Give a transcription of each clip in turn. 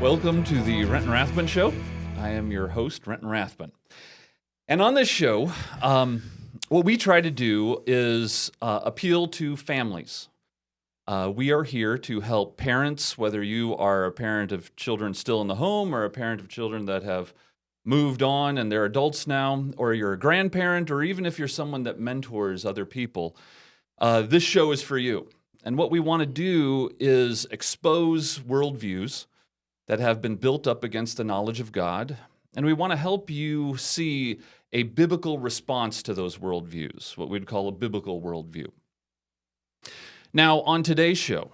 Welcome to the Renton Rathbun Show. I am your host, Renton Rathbun. And on this show, what we try to do is appeal to families. We are here to help parents, whether you are a parent of children still in the home or a parent of children that have moved on and they're adults now, or you're a grandparent, or even if you're someone that mentors other people. This show is for you. And what we want to do is expose worldviews that have been built up against the knowledge of God. And we want to help you see a biblical response to those worldviews, what we'd call a biblical worldview. Now, on today's show,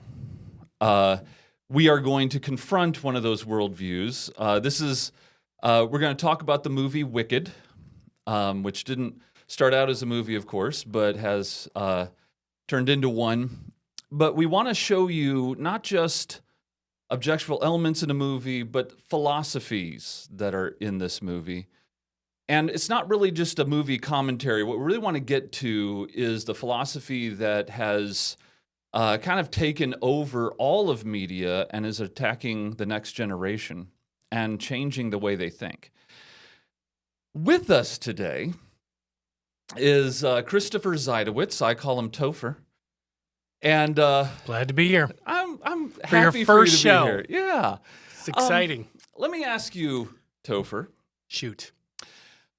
we are going to confront one of those worldviews. We're going to talk about the movie Wicked, which didn't start out as a movie, of course, but has turned into one. But we want to show you not just objectionable elements in a movie, but philosophies that are in this movie. And it's not really just a movie commentary. What we really want to get to is the philosophy that has kind of taken over all of media and is attacking the next generation and changing the way they think. With us today is Christopher Zeidowitz. I call him Topher. And glad to be here. I'm for happy your for you first to show. be here. Yeah, It's exciting. Let me ask you, Topher. Shoot.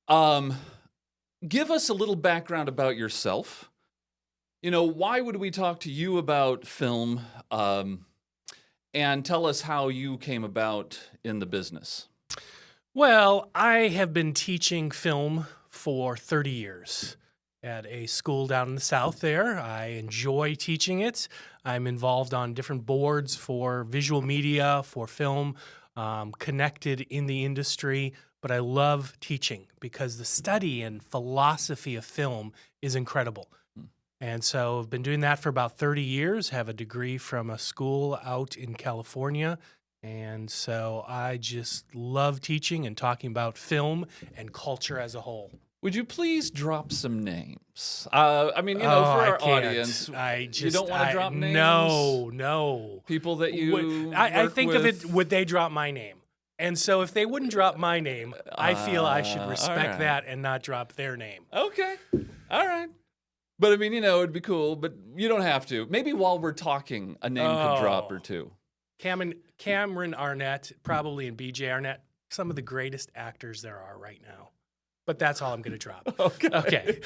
Give us a little background about yourself. You know, why would we talk to you about film? And tell us how you came about in the business. Well, I have been teaching film for 30 years at a school down in the South there. I enjoy teaching it. I'm involved on different boards for visual media, for film, connected in the industry, but I love teaching because the study and philosophy of film is incredible. And so I've been doing that for about 30 years, have a degree from a school out in California. And so I just love teaching and talking about film and culture as a whole. Would you please drop some names? For our audience, you don't want to drop names? No. People that you I work think with? of it, would they drop my name? And so if they wouldn't drop my name, I feel I should respect that and not drop their name. Okay. All right. But, it'd be cool, but you don't have to. Maybe while we're talking, a name could drop or two. Cameron Arnett, probably, and BJ Arnett, some of the greatest actors there are right now. But that's all I'm going to drop. Okay.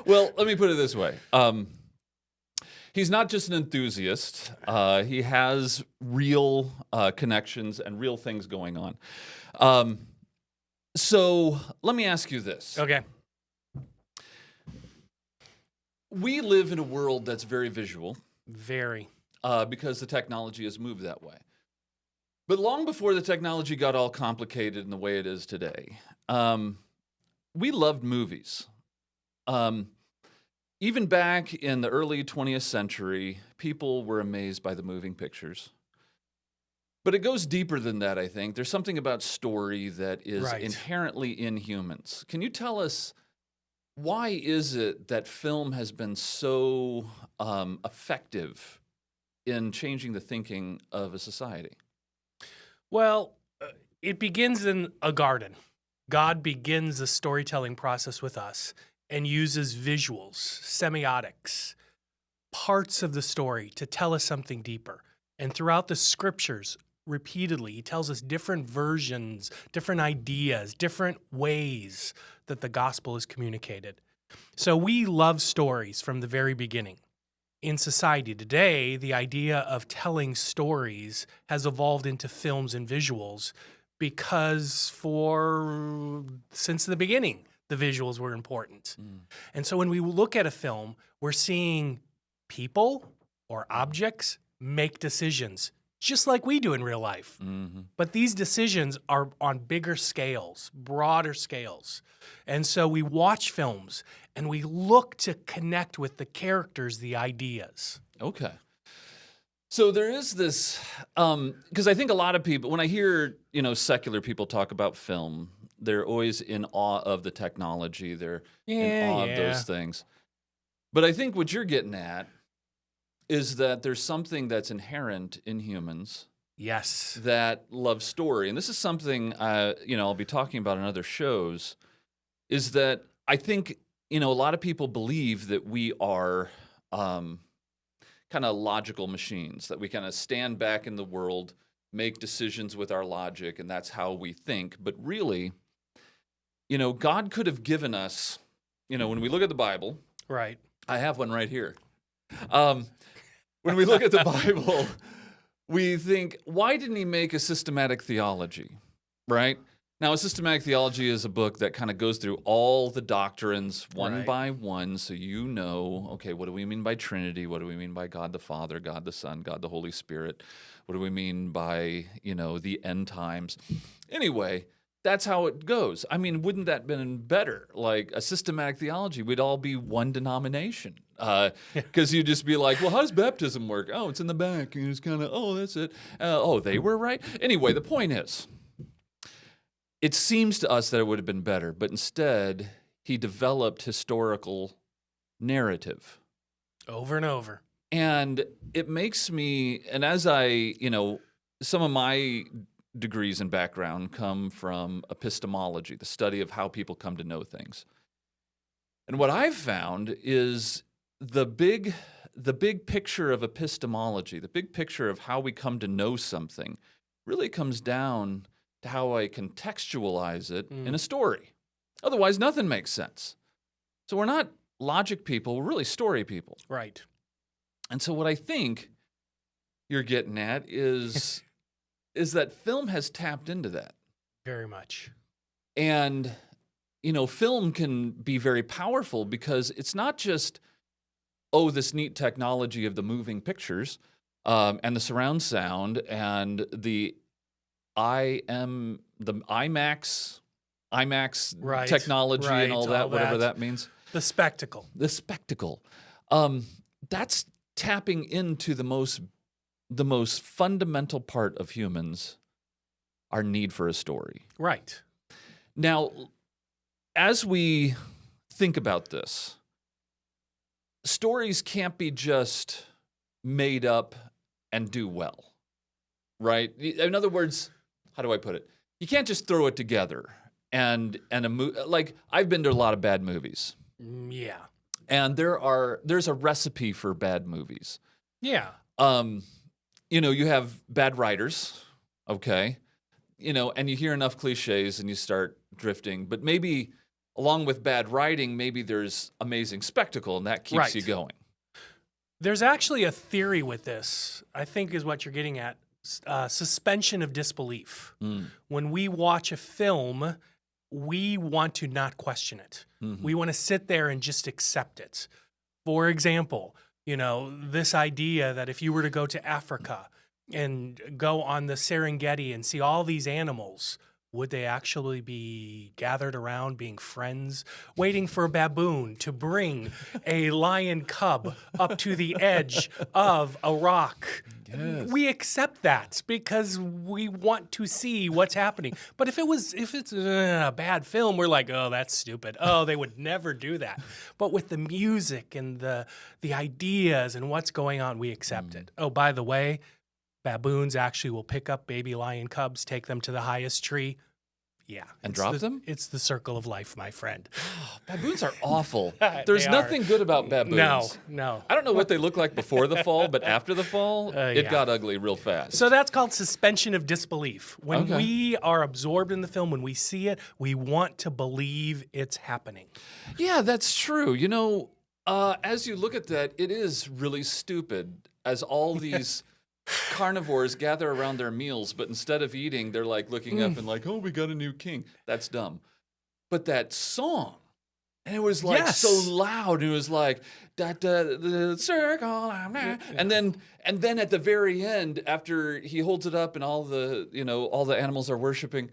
Well, let me put it this way. He's not just an enthusiast. He has real connections and real things going on. So let me ask you this. Okay. We live in a world that's very visual. Very. Because the technology has moved that way. But long before the technology got all complicated in the way it is today, we loved movies. Even back in the early 20th century, people were amazed by the moving pictures. But it goes deeper than that, I think. There's something about story that is inherently in humans. Can you tell us, why is it that film has been so effective in changing the thinking of a society? Well, it begins in a garden. God begins the storytelling process with us and uses visuals, semiotics, parts of the story to tell us something deeper. And throughout the scriptures, repeatedly, he tells us different versions, different ideas, different ways that the gospel is communicated. So we love stories from the very beginning. In society today, the idea of telling stories has evolved into films and visuals because since the beginning, the visuals were important. And so when we look at a film, we're seeing people or objects make decisions, just like we do in real life. Mm-hmm. But these decisions are on bigger scales, broader scales. And so we watch films and we look to connect with the characters, the ideas. Okay. So there is this, because I think a lot of people, when I hear, secular people talk about film, they're always in awe of the technology. They're in awe of those things. But I think what you're getting at is that there's something that's inherent in humans Yes. that love story, and this is something I'll be talking about in other shows, is that I think a lot of people believe that we are kind of logical machines, that we kind of stand back in the world, make decisions with our logic, and that's how we think. But really, God could have given us, when we look at the Bible, Right. I have one right here. When we look at the Bible, we think, why didn't he make a systematic theology, right? Now, a systematic theology is a book that kind of goes through all the doctrines one Right. by one, so okay, what do we mean by Trinity? What do we mean by God the Father, God the Son, God the Holy Spirit? What do we mean by, the end times? Anyway, that's how it goes. I mean, wouldn't that have been better? Like a systematic theology, we'd all be one denomination. Because you'd just be like, well, how does baptism work? Oh, it's in the back. And it's kind of, oh, that's it. They were right. Anyway, the point is, it seems to us that it would have been better, but instead, he developed historical narrative. Over and over. And it makes me, and as I, some of my degrees and background come from epistemology, the study of how people come to know things. And what I've found is the big picture of epistemology, the big picture of how we come to know something, really comes down to how I contextualize it in a story. Otherwise, nothing makes sense. So we're not logic people, we're really story people. Right. And so what I think you're getting at is that film has tapped into that. Very much. And, film can be very powerful because it's not just, this neat technology of the moving pictures and the surround sound and the IMAX Right, technology right, and all that, all whatever that. that means. The spectacle. The spectacle. That's tapping into the most fundamental part of humans, our need for a story. Right. Now, as we think about this, stories can't be just made up and do well, right? In other words, how do I put it? You can't just throw it together and like I've been to a lot of bad movies. Yeah. And there's a recipe for bad movies. Yeah. You have bad writers, okay? And you hear enough cliches and you start drifting. But maybe along with bad writing, maybe there's amazing spectacle and that keeps you going. There's actually a theory with this, I think is what you're getting at. Suspension of disbelief. When we watch a film, we want to not question it. Mm-hmm. We want to sit there and just accept it. For example, this idea that if you were to go to Africa and go on the Serengeti and see all these animals, would they actually be gathered around being friends, waiting for a baboon to bring a lion cub up to the edge of a rock? Yes. We accept that because we want to see what's happening. But if it's a bad film, we're like, oh, that's stupid. Oh, they would never do that. But with the music and the ideas and what's going on, we accept it. Oh, by the way, baboons actually will pick up baby lion cubs, take them to the highest tree. Yeah. And drop them? It's the circle of life, my friend. Baboons are awful. There's nothing good about baboons. No. I don't know what they look like before the fall, but after the fall, it got ugly real fast. So that's called suspension of disbelief. When we are absorbed in the film, when we see it, we want to believe it's happening. Yeah, that's true. As you look at that, it is really stupid as all these carnivores gather around their meals, but instead of eating, they're like looking up and like, oh, we got a new king. That's dumb. But that song, and it was like so loud. It was like the circle, and then at the very end, after he holds it up and all the animals are worshiping,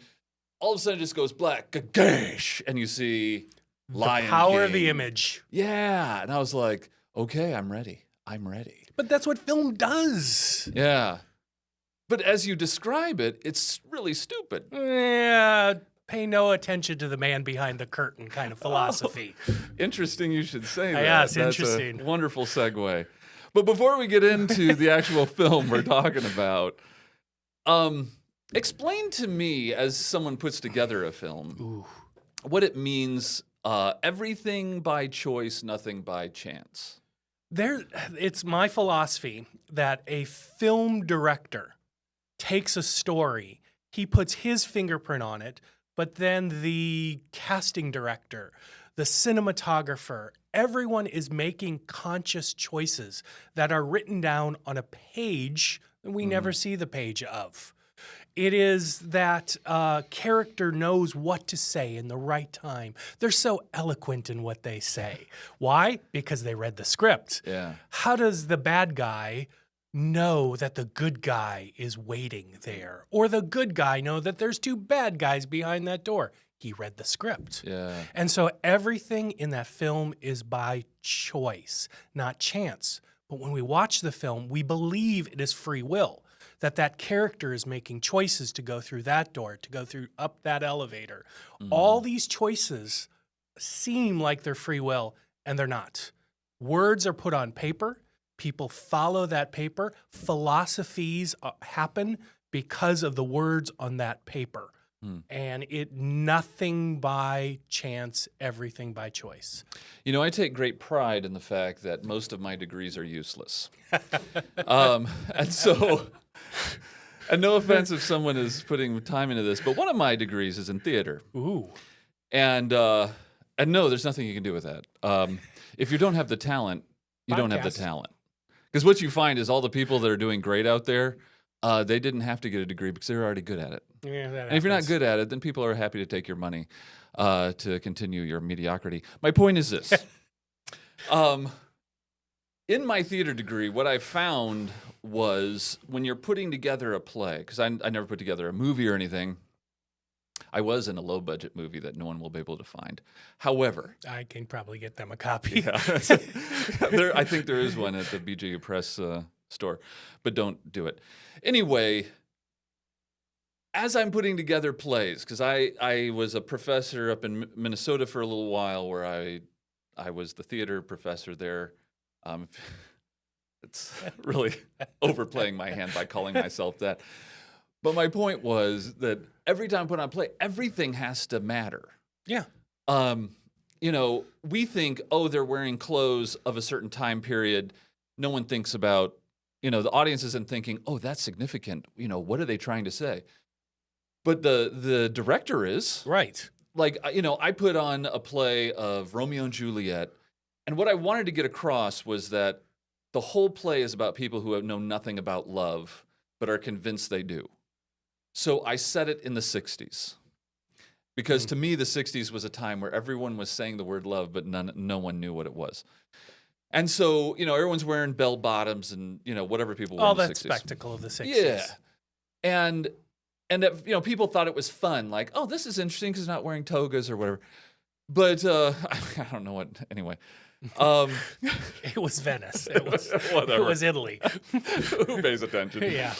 all of a sudden it just goes black, gash, and you see Lion The power King. of the image. Yeah, and I was like, okay, I'm ready. But that's what film does. Yeah. But as you describe it, it's really stupid. Yeah, pay no attention to the man behind the curtain kind of philosophy. Interesting you should say that. Yes, That's interesting. A wonderful segue. But before we get into the actual film we're talking about, Explain to me, as someone puts together a film, what it means, everything by choice, nothing by chance. It's my philosophy that a film director takes a story, he puts his fingerprint on it, but then the casting director, the cinematographer, everyone is making conscious choices that are written down on a page that we never see the page of. It is that character knows what to say in the right time. They're so eloquent in what they say. Why? Because they read the script. Yeah. How does the bad guy know that the good guy is waiting there? Or the good guy know that there's two bad guys behind that door? He read the script. Yeah. And so everything in that film is by choice, not chance. But when we watch the film, we believe it is free will, that character is making choices to go through that door, to go through up that elevator. All these choices seem like they're free will, and they're not. Words are put on paper. People follow that paper. Philosophies happen because of the words on that paper. And nothing by chance, everything by choice. You know, I take great pride in the fact that most of my degrees are useless. And so, and no offense if someone is putting time into this, but one of my degrees is in theater. Ooh. And no, there's nothing you can do with that. If you don't have the talent, you don't have the talent. Because what you find is all the people that are doing great out there, they didn't have to get a degree because they're already good at it. Yeah, and if you're not good at it, then people are happy to take your money to continue your mediocrity. My point is this. In my theater degree, what I found was when you're putting together a play, because I never put together a movie or anything. I was in a low-budget movie that no one will be able to find. However, I can probably get them a copy. Yeah. I think there is one at the BJU Press store, but don't do it. Anyway, as I'm putting together plays, because I was a professor up in Minnesota for a little while where I was the theater professor there. It's really overplaying my hand by calling myself that. But my point was that every time I put on a play, everything has to matter. Yeah. You know, we think, oh, they're wearing clothes of a certain time period. No one thinks about, you know, the audience isn't thinking, oh, that's significant. You know, what are they trying to say? But the director is. Right. Like, you know, I put on a play of Romeo and Juliet, and what I wanted to get across was that the whole play is about people who know nothing about love, but are convinced they do. So I set it in the 60s. Because to me, the 60s was a time where everyone was saying the word love, but no one knew what it was. And so, you know, everyone's wearing bell bottoms and, you know, whatever people wore in the 60s. All that spectacle of the 60s. Yeah. And you know, people thought it was fun. Like, oh, this is interesting because not wearing togas or whatever. But I don't know what, anyway. It was Venice. It was Italy. Who pays attention? Yeah.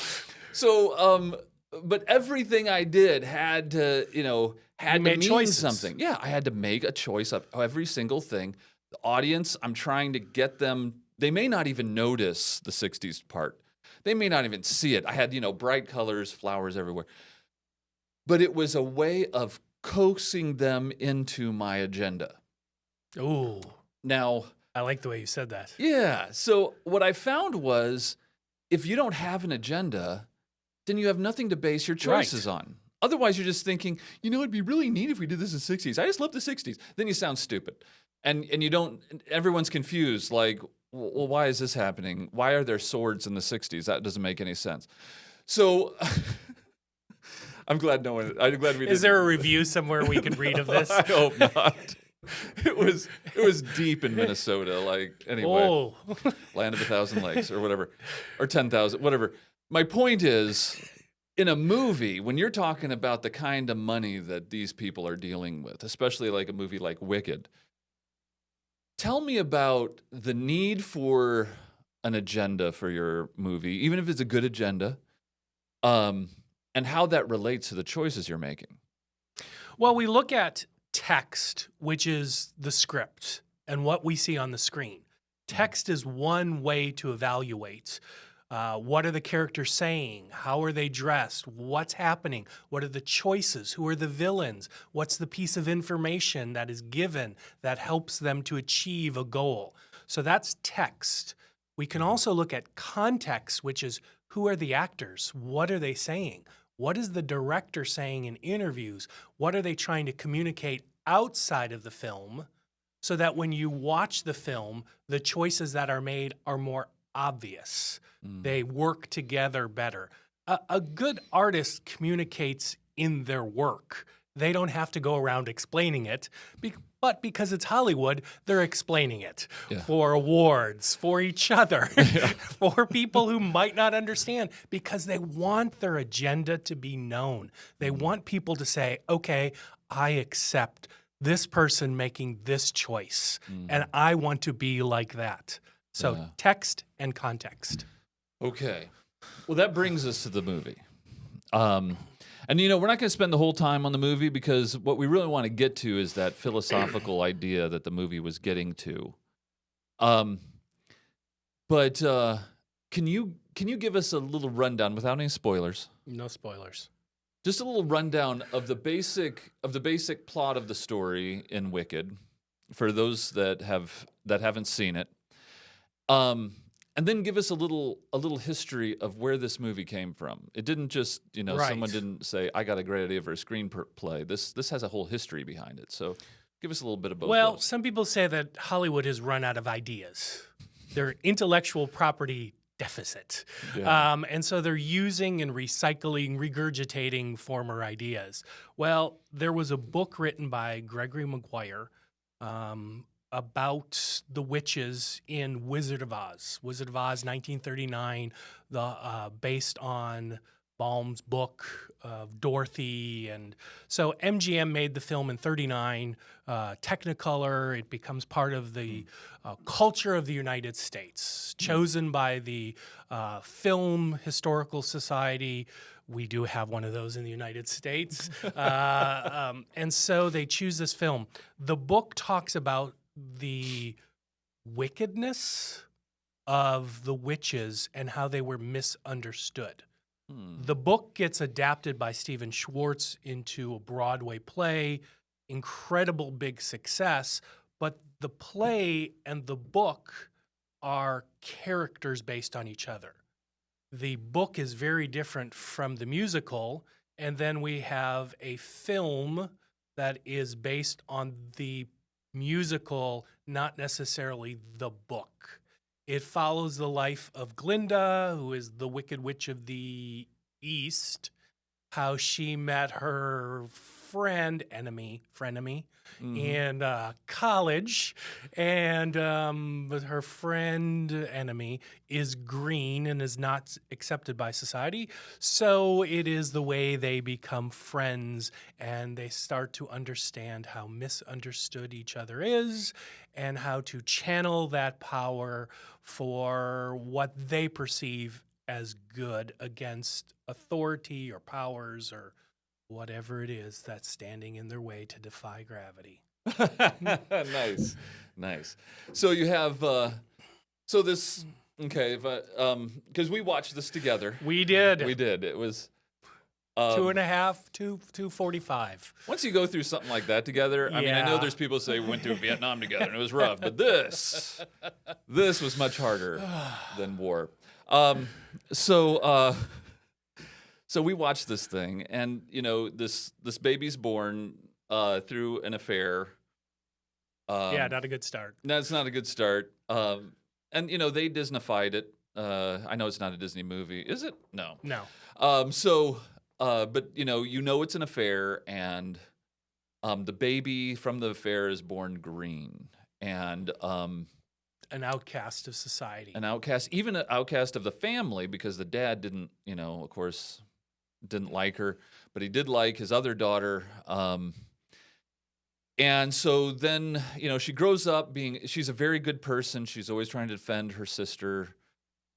So, but everything I did had to, you know, had to mean something. Yeah, I had to make a choice of every single thing. The audience, I'm trying to get them, they may not even notice the 60s part. They may not even see it. I had, you know, bright colors, flowers everywhere. But it was a way of coaxing them into my agenda. Ooh. Now, I like the way you said that. Yeah. So what I found was if you don't have an agenda, then you have nothing to base your choices on. Otherwise, you're just thinking, you know, it'd be really neat if we did this in the 60s. I just love the 60s. Then you sound stupid. And you don't, everyone's confused. Like, well, why is this happening? Why are there swords in the 60s? That doesn't make any sense. So I'm glad we didn't. Is there a review somewhere we can read of this? I hope not. It was deep in Minnesota. Like, anyway, land of 1,000 lakes or whatever, or 10,000, whatever. My point is, in a movie, when you're talking about the kind of money that these people are dealing with, especially like a movie like Wicked, tell me about the need for an agenda for your movie, even if it's a good agenda, and how that relates to the choices you're making. Well, we look at text, which is the script and what we see on the screen. Text is one way to evaluate What are the characters saying? How are they dressed? What's happening? What are the choices? Who are the villains? What's the piece of information that is given that helps them to achieve a goal? So that's text. We can also look at context, which is who are the actors? What are they saying? What is the director saying in interviews? What are they trying to communicate outside of the film so that when you watch the film, the choices that are made are more obvious? They work together better. A good artist communicates in their work. They don't have to go around explaining it, but because it's Hollywood, they're explaining it for awards, for each other, for people who might not understand, because they want their agenda to be known. They want people to say, okay, I accept this person making this choice, and I want to be like that. So text and context. Okay. Well, that brings us to the movie. And, we're not going to spend the whole time on the movie because what we really want to get to is that philosophical idea that the movie was getting to. But can you give us a little rundown without any spoilers? No spoilers. Just a little rundown of the basic plot of the story in Wicked for those that haven't seen it. And then give us a little history of where this movie came from. It didn't just, someone didn't say, I got a great idea for a screenplay. This has a whole history behind it. So give us a little bit of both. Well, of those. Some people say that Hollywood has run out of ideas. Their intellectual property deficit. And so they're using and recycling, regurgitating former ideas. Well, there was a book written by Gregory Maguire about the witches in Wizard of Oz. Wizard of Oz, 1939, based on Baum's book of Dorothy. And so MGM made the film in 39, Technicolor. It becomes part of the culture of the United States, chosen by the Film Historical Society. We do have one of those in the United States. And so they choose this film. The book talks about the wickedness of the witches and how they were misunderstood. The book gets adapted by Stephen Schwartz into a Broadway play, incredible big success, but the play and the book are characters based on each other. The book is very different from the musical, and then we have a film that is based on the musical, not necessarily the book. It follows the life of Glinda, who is the Wicked Witch of the East, how she met her frenemy in college, and her friend enemy is green and is not accepted by society. So it is the way they become friends, and they start to understand how misunderstood each other is and how to channel that power for what they perceive as good against authority or powers or whatever it is that's standing in their way to defy gravity. Nice. So you have, because we watched this together. We did. It was 2.5, 2:45. Once you go through something like that together, I mean, I know there's people who say we went through Vietnam together and it was rough, but this was much harder than war. So we watched this thing, and this baby's born through an affair. Not a good start. No, it's not a good start. And they Disneyfied it. I know it's not a Disney movie, is it? No. But it's an affair, and the baby from the affair is born green, and an outcast of society. Even an outcast of the family, because the dad didn't, of course, didn't like her, but he did like his other daughter. And so then, she grows up she's a very good person. She's always trying to defend her sister,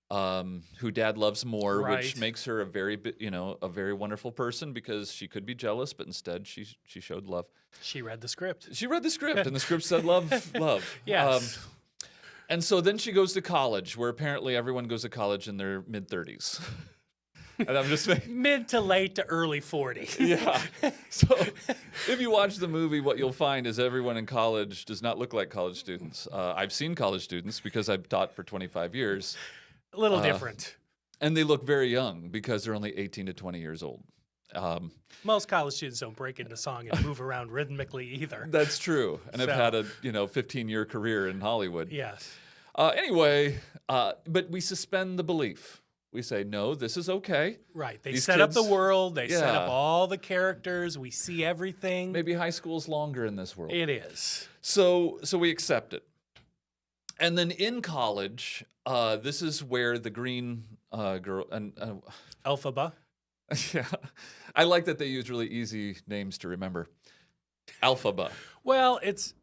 who dad loves more, which makes her a very wonderful person, because she could be jealous, but instead she showed love. She read the script. And the script said love. Yes. And so then she goes to college, where apparently everyone goes to college in their mid-30s. And I'm just saying, Mid to late to early 40. yeah. So if you watch the movie, what you'll find is everyone in college does not look like college students. I've seen college students because I've taught for 25 years. A little different. And they look very young because they're only 18 to 20 years old. Most college students don't break into song and move around rhythmically either. That's true. And So- I've had a 15-year career in Hollywood. Yes. Anyway, but we suspend the belief. We say, no, this is okay. Right. They These set up the kids- world. They set up Yeah. all the characters. We see everything. Maybe high school's longer in this world. It is. So we accept it. And then in college, this is where the green girl and Elphaba. yeah, I like that they use really easy names to remember. Alphaba. Well, it's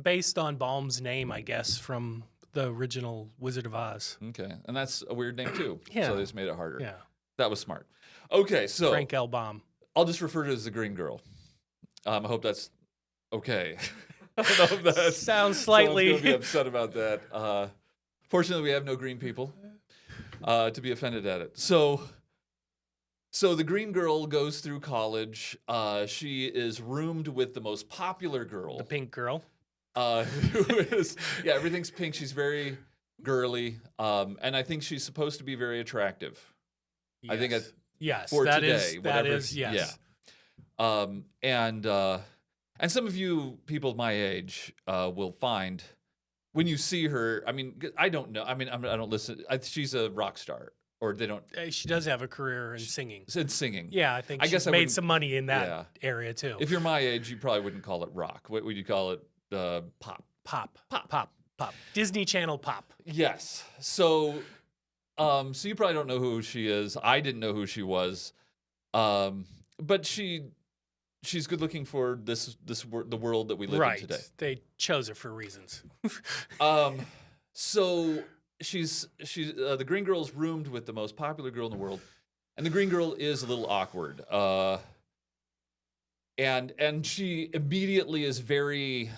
based on Baum's name, I guess, from the original Wizard of Oz. Okay, and that's a weird name too. Yeah. So they just made it harder. Yeah. That was smart. Okay, so Frank L. Baum. I'll just refer to it as the green girl. I hope that's okay. I don't know if that's Sounds someone's slightly. gonna be upset about that. Fortunately, we have no green people to be offended at it. So the green girl goes through college. She is roomed with the most popular girl. The pink girl. Who is, yeah, everything's pink. She's very girly. And I think she's supposed to be very attractive. I think Yes. Yes, for that today, is, whatever. that is, yes. Yeah. And some of you people my age will find when you see her. I mean, I don't know. I mean, I don't listen. She's a rock star, or they don't. She does have a career in singing. It's singing. Yeah, I think I she's guess I made wouldn't- some money in that yeah. area too. If you're my age, you probably wouldn't call it rock. What would you call it? Pop. Pop. Disney Channel pop. Yes. So you probably don't know who she is. I didn't know who she was. But she's good looking for the world that we live Right. in today. They chose her for reasons. So she's the green girl's roomed with the most popular girl in the world, and the green girl is a little awkward. And she immediately is very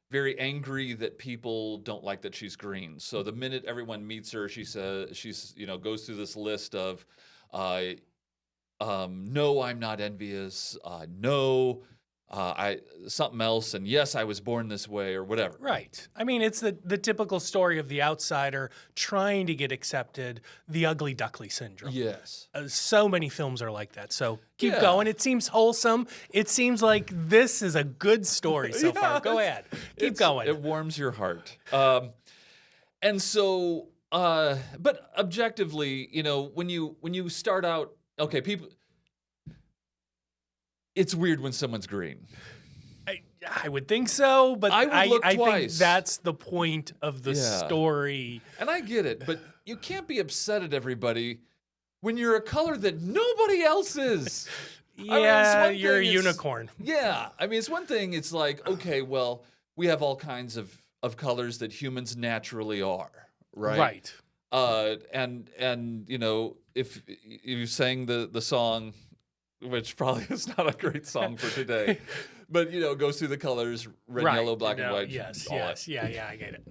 very angry that people don't like that she's green. So the minute everyone meets her, she says goes through this list of no, I'm not envious. No, something else, and yes, I was born this way, or whatever. Right. I mean, it's the typical story of the outsider trying to get accepted, the ugly duckling syndrome. Yes. So many films are like that. So keep Yeah. going. It seems wholesome. It seems like this is a good story so far. Go ahead. Keep going. It warms your heart. And so, but objectively, when you start out, okay, people. It's weird when someone's green. I would think so, but I would look think twice. that's the point of the Yeah. story. And I get it, but you can't be upset at everybody when you're a color that nobody else is. Yeah, one you're a thing, unicorn. Yeah. I mean, it's one thing, it's like, okay, well, we have all kinds of colors that humans naturally are, right? Right. And if you sang the song, which probably is not a great song for today, but goes through the colors, red, Right. yellow, black, and No, white. Yes, all yes. that. Yeah, I get it.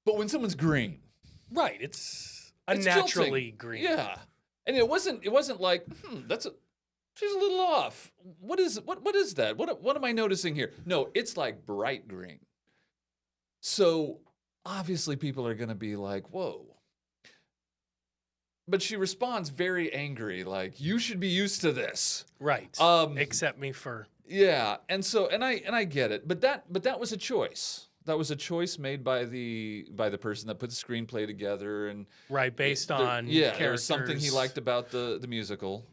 But when someone's green, Right. It's it's unnaturally jilting. green. Yeah. And it wasn't like, she's a little off. What is that? What am I noticing here? No, it's like bright green. So obviously people are gonna be like, whoa. But she responds very angry, like, you should be used to this. Right. Accept me for. Yeah. And so I get it. But that was a choice. That was a choice made by the person that put the screenplay together, and Right, based on there was something he characters. liked about the musical.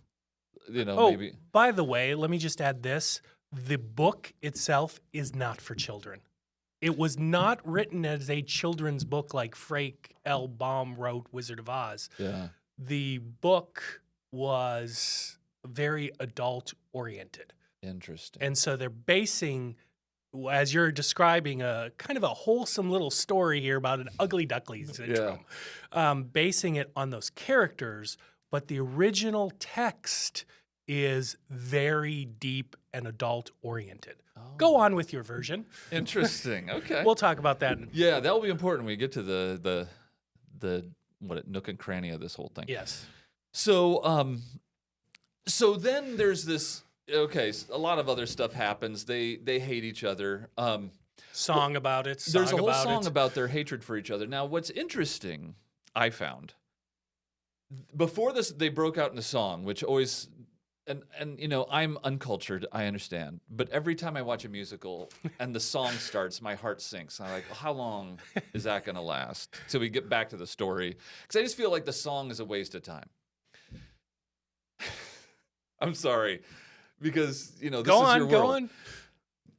Oh, Maybe. by the way, let me just add this. The book itself is not for children. It was not written as a children's book like Frank L. Baum wrote Wizard of Oz. Yeah. The book was very adult-oriented. Interesting. And so they're basing, as you're describing, a kind of a wholesome little story here about an ugly duckling syndrome, basing it on those characters, but the original text is very deep and adult-oriented. Go on with your version. Interesting. Okay. We'll talk about that. Yeah, that will be important when we get to the nook and cranny of this whole thing. Yes. So so then there's this. Okay, a lot of other stuff happens. They hate each other. Song about it. There's a whole about song it. about their hatred for each other. Now, what's interesting, I found, before this, they broke out in a song, which always, and you know, I'm uncultured, I understand, but every time I watch a musical and the song starts, my heart sinks. I'm like, how long is that going to last? So we get back to the story, because I just feel like the song is a waste of time. I'm sorry, because you know, this is your world. Go on.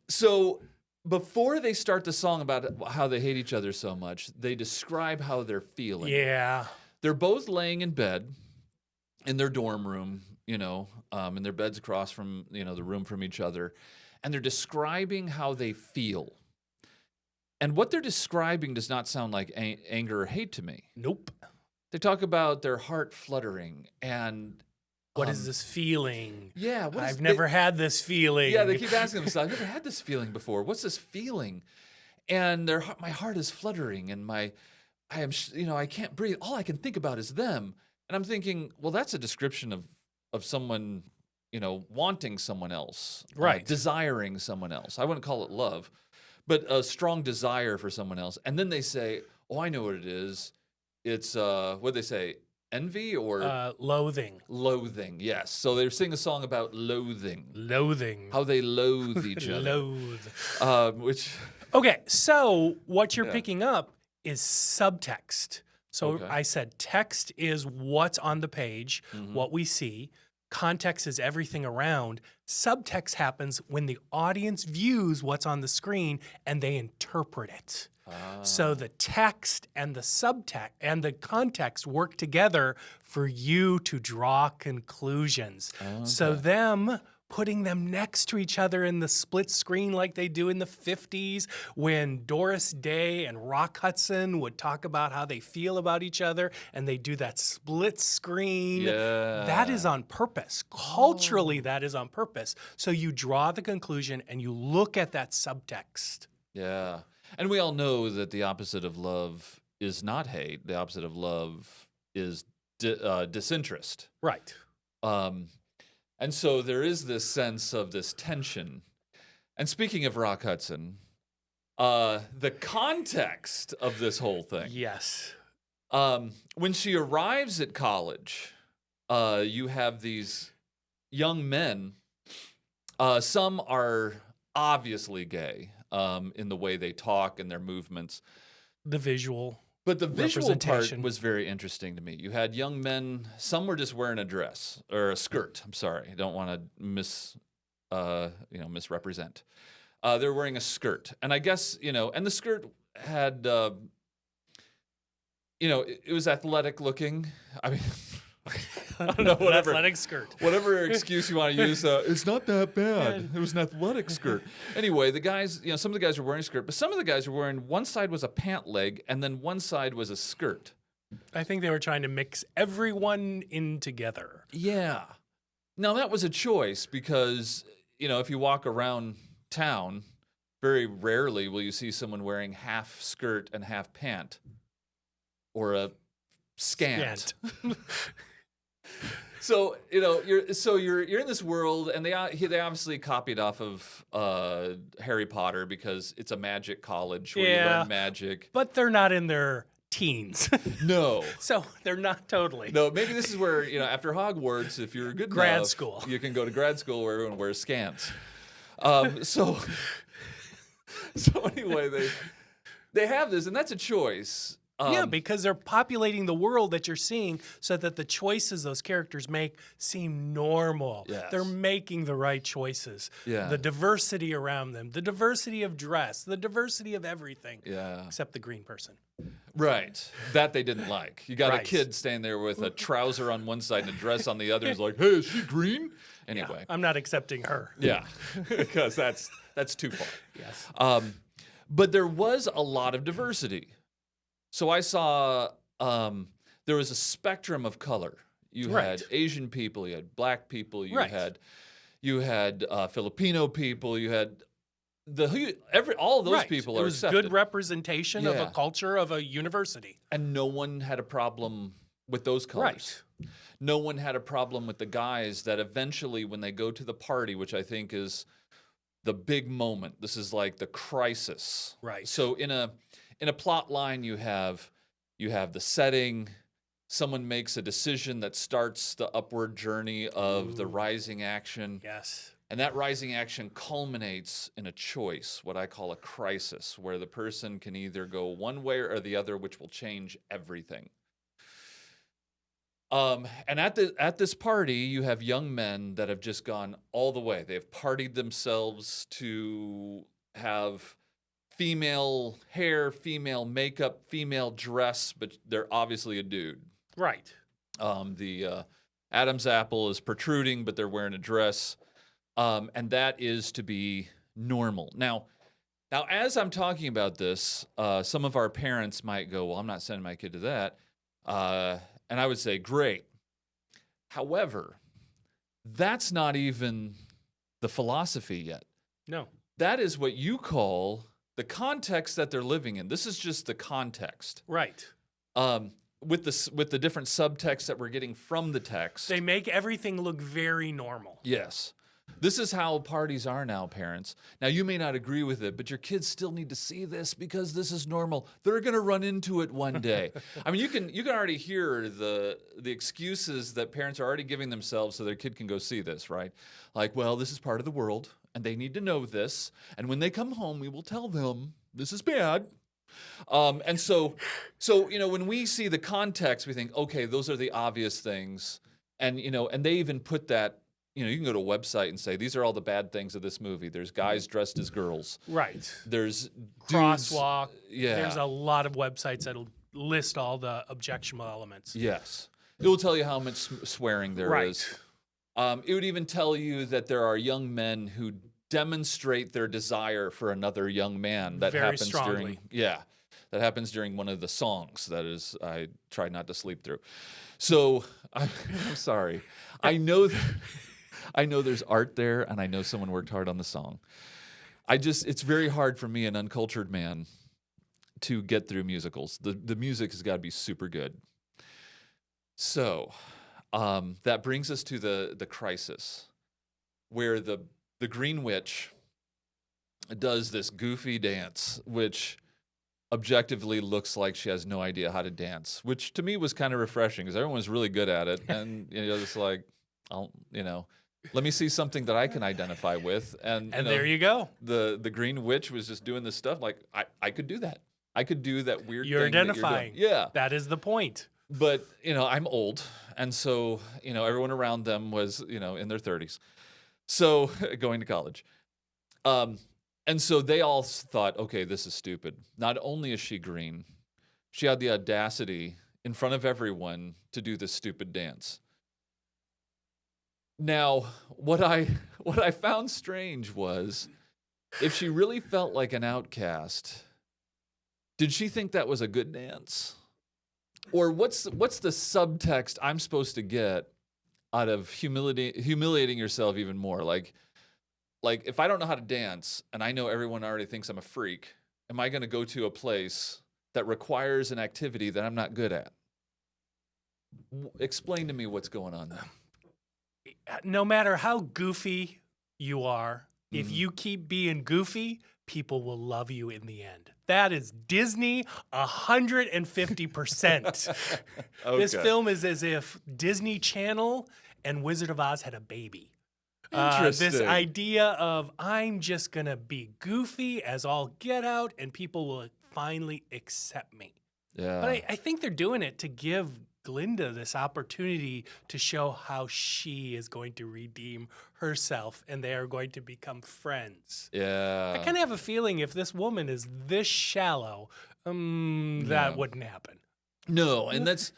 So before they start the song about how they hate each other so much, they describe how they're feeling. Yeah. They're both laying in bed in their dorm room, you know, and their beds across from, you know, the room from each other. And they're describing how they feel. And what they're describing does not sound like anger or hate to me. Nope. They talk about their heart fluttering and what is this feeling? Yeah, I've never had this feeling. Yeah, they keep asking themselves, I've never had this feeling before. What's this feeling? And my heart is fluttering, and I can't breathe. All I can think about is them. And I'm thinking, well, that's a description of someone, you know, wanting someone else, right? Desiring someone else. I wouldn't call it love, but a strong desire for someone else. And then they say, oh, I know what it is. It's what they say. Envy or loathing. Loathing, yes. So they're singing a song about loathing. Loathing. How they loathe each other. Which. Okay, so what you're picking up is subtext. So I said text is what's on the page, what we see. Context is everything around. Subtext happens when the audience views what's on the screen and they interpret it. So the text and the subtext and the context work together for you to draw conclusions. Okay. So them putting them next to each other in the split screen like they do in the 50s when Doris Day and Rock Hudson would talk about how they feel about each other and they do that split screen. Yeah. That is on purpose. Culturally, that is on purpose. So you draw the conclusion and you look at that subtext. Yeah. And we all know that the opposite of love is not hate. The opposite of love is disinterest. Right. And so there is this sense of this tension. And speaking of Rock Hudson, the context of this whole thing. Yes. When she arrives at college, you have these young men. Some are obviously gay in the way they talk and their movements. The visual. But the visual part was very interesting to me. You had young men, some were just wearing a dress or a skirt. I'm sorry, I don't want to misrepresent. They're wearing a skirt, and I guess and the skirt had, it was athletic looking. I mean, I don't know, whatever. Athletic skirt. Whatever excuse you want to use. It's not that bad. It was an athletic skirt. Anyway, the guys, some of the guys were wearing a skirt, but some of the guys were wearing, one side was a pant leg, and then one side was a skirt. I think they were trying to mix everyone in together. Yeah. Now, that was a choice because, if you walk around town, very rarely will you see someone wearing half skirt and half pant or a scant. So you're in this world, and they obviously copied off of Harry Potter because it's a magic college where you learn magic. But they're not in their teens. No. So they're not totally. No, maybe this is where after Hogwarts, if you're good grad enough, school, you can go to grad school where everyone wears scants. So anyway, they have this, and that's a choice. Because they're populating the world that you're seeing so that the choices those characters make seem normal. Yes. They're making the right choices. Yeah. The diversity around them, the diversity of dress, the diversity of everything. Yeah. Except the green person. Right. That they didn't like. You got a kid standing there with a trouser on one side and a dress on the other. He's like, hey, is she green? Anyway. Yeah, I'm not accepting her. Yeah. Because that's too far. Yes. But there was a lot of diversity. So I saw there was a spectrum of color. You had Asian people, you had black people, you had, You had Filipino people. You had all of those Right. people It are was accepted. good representation of a Yeah. culture of a university. And no one had a problem with those colors. Right. No one had a problem with the guys that eventually, when they go to the party, which I think is the big moment, this is like the crisis. Right. So in a plot line, you have the setting. Someone makes a decision that starts the upward journey of the Ooh. rising action. Yes. And that rising action culminates in a choice, what I call a crisis, where the person can either go one way or the other, which will change everything. And at this party, you have young men that have just gone all the way. They've partied themselves to have female hair, female makeup, female dress, but they're obviously a dude. Right. The Adam's apple is protruding, but they're wearing a dress. And that is to be normal. Now, as I'm talking about this, some of our parents might go, well, I'm not sending my kid to that. And I would say, great. However, that's not even the philosophy yet. No. That is what you call the context that they're living in. This is just the context. Right. With the different subtext that we're getting from the text. They make everything look very normal. Yes. This is how parties are now, parents. Now, you may not agree with it, but your kids still need to see this because this is normal. They're going to run into it one day. I mean, you can already hear the excuses that parents are already giving themselves so their kid can go see this, right? Like, well, this is part of the world, and they need to know this. And when they come home, we will tell them this is bad. And so when we see the context, we think, okay, those are the obvious things. And, and they even put that. You can go to a website and say, these are all the bad things of this movie. There's guys dressed as girls. Right. There's Crosswalk. Dudes, yeah. There's a lot of websites that'll list all the objectionable elements. Yes. It will tell you how much swearing there is. It would even tell you that there are young men who demonstrate their desire for another young man. That Very happens strongly. that happens during one of the songs. That is, I try not to sleep through. So I'm sorry. I know there's art there, and I know someone worked hard on the song. It's very hard for me, an uncultured man, to get through musicals. The music has got to be super good. So that brings us to the crisis, where the Green Witch does this goofy dance, which objectively looks like she has no idea how to dance, which to me was kind of refreshing because everyone was really good at it, and it's like, let me see something that I can identify with. And there you go. The Green Witch was just doing this stuff like, I could do that. I could do that weird You're thing that identifying. you're doing. Yeah. That is the point. But, I'm old. And so, everyone around them was, in their 30s. So going to college. And so they all thought, okay, this is stupid. Not only is she green, she had the audacity in front of everyone to do this stupid dance. Now, what I found strange was, if she really felt like an outcast, did she think that was a good dance? Or what's the subtext I'm supposed to get out of humiliating yourself even more? Like if I don't know how to dance and I know everyone already thinks I'm a freak, am I going to go to a place that requires an activity that I'm not good at? Explain to me what's going on there. No matter how goofy you are, if you keep being goofy, people will love you in the end. That is Disney 150%. Okay. This film is as if Disney Channel and Wizard of Oz had a baby. Interesting. This idea of, I'm just going to be goofy as all get out and people will finally accept me. Yeah. But I think they're doing it to give Glinda this opportunity to show how she is going to redeem herself and they are going to become friends. Yeah. I kind of have a feeling if this woman is this shallow, that wouldn't happen. No, and that's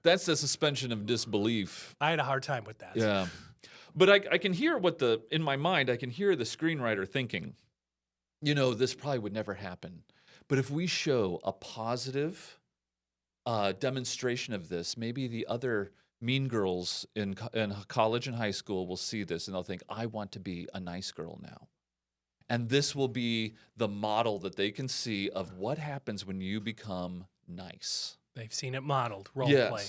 the suspension of disbelief. I had a hard time with that. Yeah. But I can hear in my mind, I can hear the screenwriter thinking, this probably would never happen. But if we show a positive demonstration of this, maybe the other mean girls in college and high school will see this and they'll think, I want to be a nice girl now. And this will be the model that they can see of what happens when you become nice. They've seen it modeled, role play.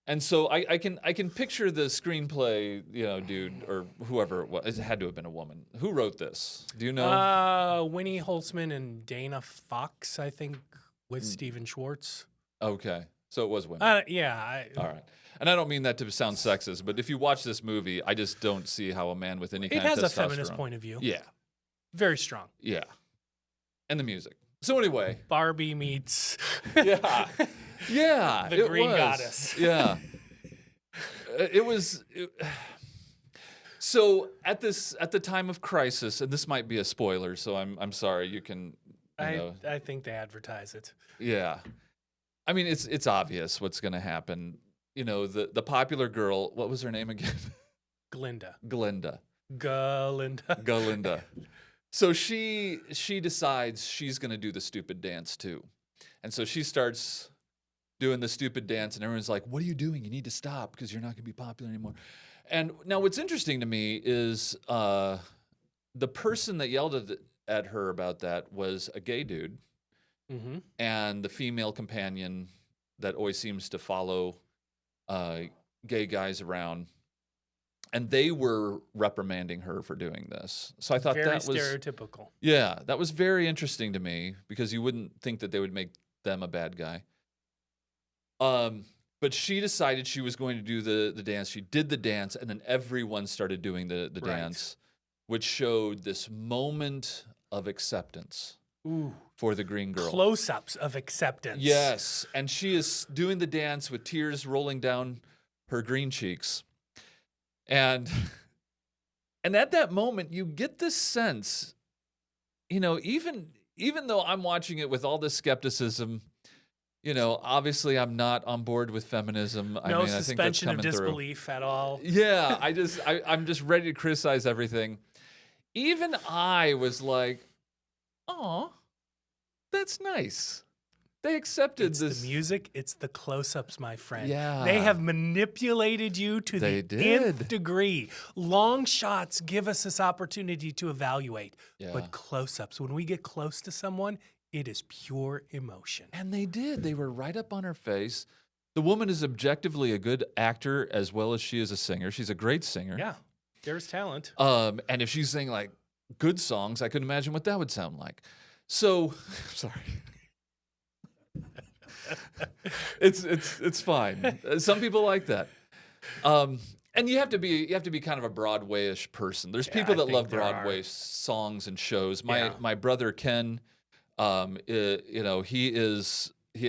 And so I can picture the screenplay, dude, or whoever it was. It had to have been a woman. Who wrote this? Do you know? Winnie Holtzman and Dana Fox, I think, with Steven Schwartz. Okay. So it was women. All right. And I don't mean that to sound sexist, but if you watch this movie, I just don't see how a man with any kind of testosterone. It has a feminist point of view. Yeah. Very strong. Yeah. And the music. So anyway. Barbie meets... Yeah. Yeah. The Green Goddess. Yeah. It was... So at the time of crisis, and this might be a spoiler, so I'm sorry, you can... I think they advertise it. Yeah. I mean, it's obvious what's going to happen. The popular girl, what was her name again? Glinda. Galinda. So she decides she's going to do the stupid dance too. And so she starts doing the stupid dance and everyone's like, what are you doing? You need to stop because you're not going to be popular anymore. And now what's interesting to me is the person that yelled at her about that was a gay dude. Mm-hmm. And the female companion that always seems to follow gay guys around. And they were reprimanding her for doing this. So I thought that was... Very stereotypical. Yeah, that was very interesting to me because you wouldn't think that they would make them a bad guy. But she decided she was going to do the dance. She did the dance, and then everyone started doing the dance, which showed this moment of acceptance. Ooh. For the green girl. Close-ups of acceptance. Yes, and she is doing the dance with tears rolling down her green cheeks. And at that moment, you get this sense, even though I'm watching it with all this skepticism, obviously I'm not on board with feminism. No I think that's suspension of coming disbelief through. At all. Yeah, I'm just ready to criticize everything. Even I was like, "Aw, that's nice." They accepted it's this. The music, it's the close-ups, my friend. Yeah. They have manipulated you to the nth degree. Long shots give us this opportunity to evaluate. Yeah. But close-ups, when we get close to someone, it is pure emotion. And they did. They were right up on her face. The woman is objectively a good actor as well as she is a singer. She's a great singer. Yeah, there's talent. And if she's singing like good songs, I couldn't imagine what that would sound like. So, sorry. It's fine. Some people like that. And you have to be kind of a Broadway-ish person. There's people that love Broadway songs and shows. My brother Ken, he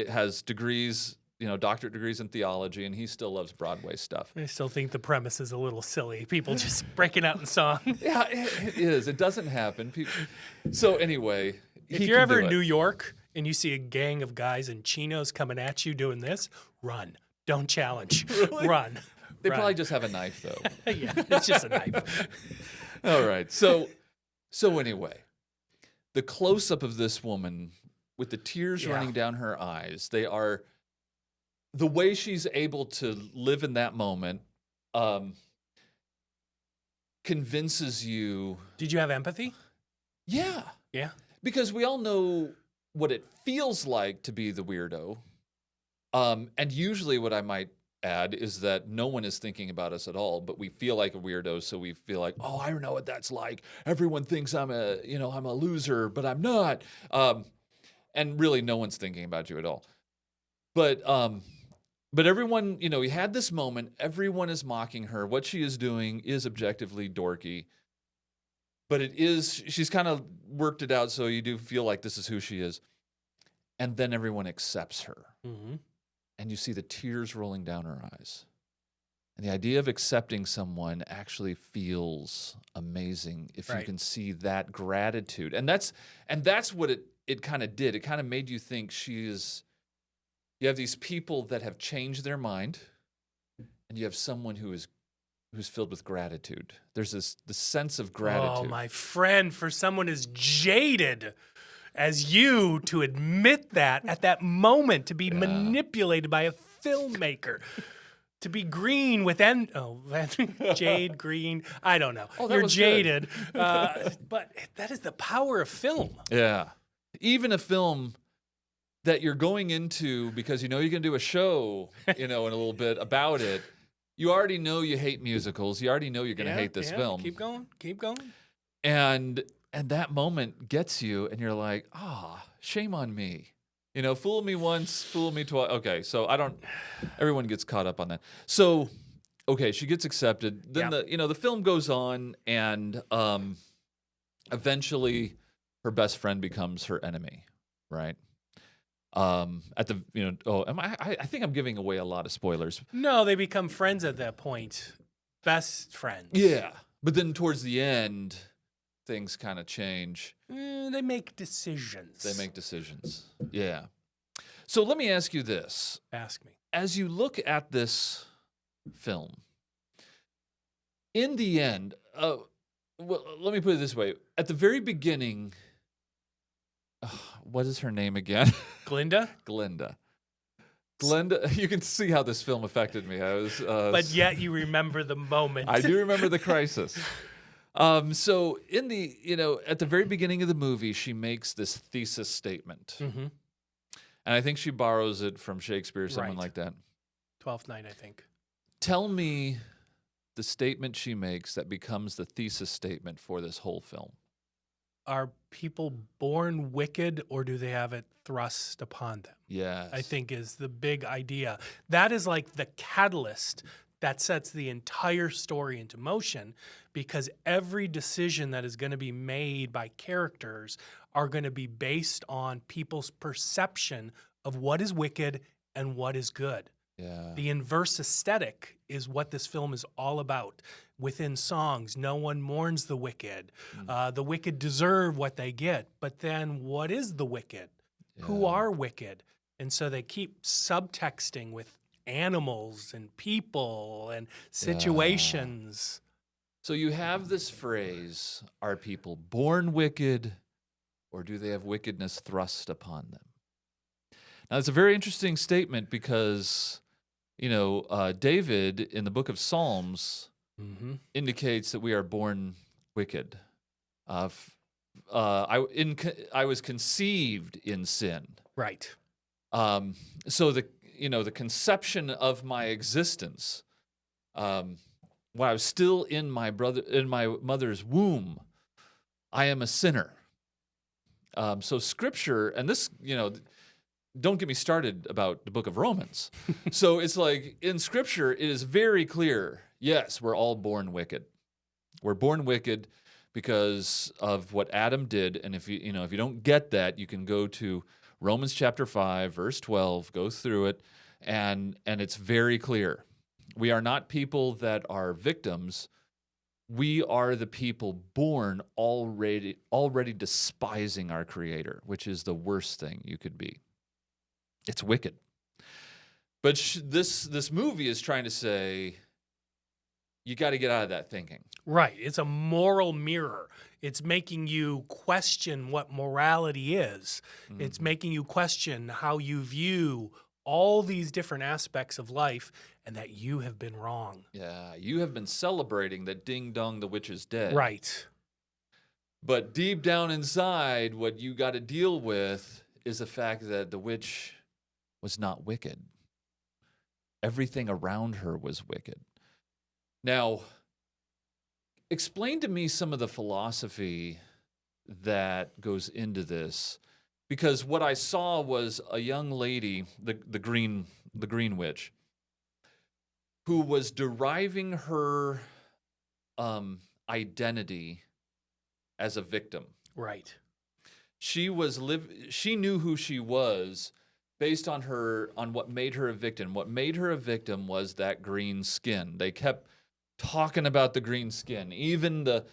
has degrees, doctorate degrees in theology, and he still loves Broadway stuff. I still think the premise is a little silly. People just breaking out in song. Yeah, it is. It doesn't happen. So anyway, if you're ever in New York and you see a gang of guys in chinos coming at you doing this, run. Don't challenge. Really? Run. They probably just have a knife, though. Yeah, it's just a knife. All right. So anyway, the close-up of this woman with the tears running down her eyes, they are... The way she's able to live in that moment convinces you... Did you have empathy? Yeah. Yeah. Because we all know what it feels like to be the weirdo. And usually what I might add is that no one is thinking about us at all, but we feel like a weirdo, so we feel like, oh, I know what that's like. Everyone thinks I'm a loser, but I'm not. And really no one's thinking about you at all. But everyone, he had this moment. Everyone is mocking her. What she is doing is objectively dorky. But she's kind of worked it out, so you do feel like this is who she is. And then everyone accepts her. Mm-hmm. And you see the tears rolling down her eyes. And the idea of accepting someone actually feels amazing if you can see that gratitude. And that's what it kind of did. It kind of made you think you have these people that have changed their mind, and you have someone who's filled with gratitude. There's this sense of gratitude. Oh, my friend, for someone as jaded as you to admit that at that moment, to be manipulated by a filmmaker, to be green with jade green. I don't know. Oh, that You're was jaded. But that is the power of film. Yeah. Even a film that you're going into because you know you're going to do a show, in a little bit about it. You already know you hate musicals. You already know you're going to hate this film. Keep going. Keep going. And that moment gets you, and you're like, shame on me. Fool me once, fool me twice. Okay, so everyone gets caught up on that. So, okay, she gets accepted. Then the film goes on, and eventually her best friend becomes her enemy, right? I think I'm giving away a lot of spoilers. No, they become friends at that point. Best friends. Yeah, but then towards the end, things kind of change. They make decisions. Yeah. So let me ask you this. Ask me. As you look at this film, in the end, well, let me put it this way. At the very beginning, what is her name again? Glinda? Glinda, you can see how this film affected me. But yet you remember the moment. I do remember the crisis. So in at the very beginning of the movie, she makes this thesis statement. Mm-hmm. And I think she borrows it from Shakespeare, someone Right. like that. Twelfth Night, I think. Tell me the statement she makes that becomes the thesis statement for this whole film. Are people born wicked, or do they have it thrust upon them? Yes. I think is the big idea. That is like the catalyst that sets the entire story into motion, because every decision that is going to be made by characters are going to be based on people's perception of what is wicked and what is good. Yeah. The inverse aesthetic is what this film is all about. Within songs, no one mourns the wicked. The wicked deserve what they get. But then what is the wicked? Yeah. Who are wicked? And so they keep subtexting with animals and people and situations. So you have this phrase, are people born wicked, or do they have wickedness thrust upon them? Now, it's a very interesting statement because, David in the book of Psalms indicates that we are born wicked. I was conceived in sin. Right. So the conception of my existence, while I was still in my mother's womb, I am a sinner. So Scripture, and this, don't get me started about the book of Romans. So it's like in Scripture, it is very clear. Yes, we're all born wicked. We're born wicked because of what Adam did, and if you don't get that, you can go to Romans chapter 5, verse 12, go through it, and it's very clear. We are not people that are victims. We are the people born already despising our Creator, which is the worst thing you could be. It's wicked. But this movie is trying to say, you got to get out of that thinking. Right. It's a moral mirror. It's making you question what morality is. It's making you question how you view all these different aspects of life, and that you have been wrong. Yeah, you have been celebrating that ding dong, the witch is dead. Right. But deep down inside, what you got to deal with is the fact that the witch was not wicked. Everything around her was wicked. Now, explain to me some of the philosophy that goes into this, because what I saw was a young lady, the green witch, who was deriving her identity as a victim. Right. She knew who she was based on what made her a victim. What made her a victim was that green skin. They kept talking about the green skin. Even the